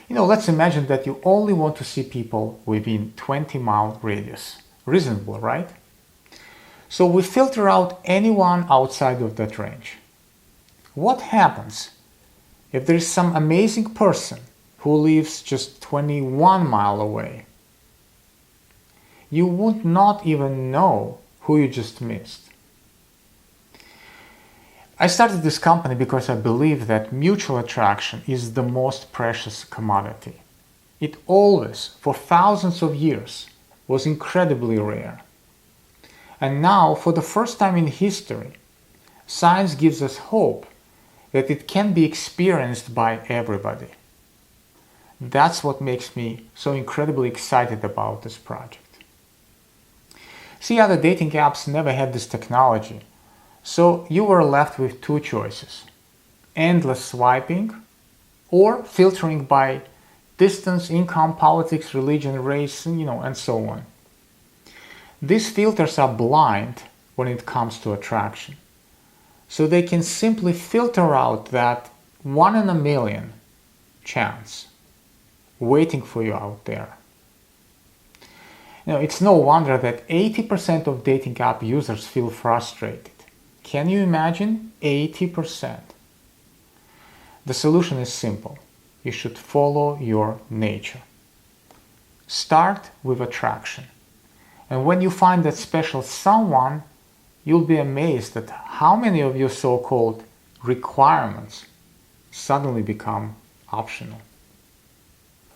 Let's imagine that you only want to see people within 20-mile radius. Reasonable, right? So we filter out anyone outside of that range. What happens if there is some amazing person who lives just 21 miles away? You would not even know who you just missed. I started this company because I believe that mutual attraction is the most precious commodity. It always, for thousands of years, was incredibly rare. And now, for the first time in history, science gives us hope that it can be experienced by everybody. That's what makes me so incredibly excited about this project. See, other dating apps never had this technology. So you were left with two choices: endless swiping or filtering by distance, income, politics, religion, race, and so on. These filters are blind when it comes to attraction. So they can simply filter out that 1 in a million chance waiting for you out there. It's no wonder that 80% of dating app users feel frustrated. Can you imagine? 80%. The solution is simple. You should follow your nature. Start with attraction. And when you find that special someone, you'll be amazed at how many of your so-called requirements suddenly become optional.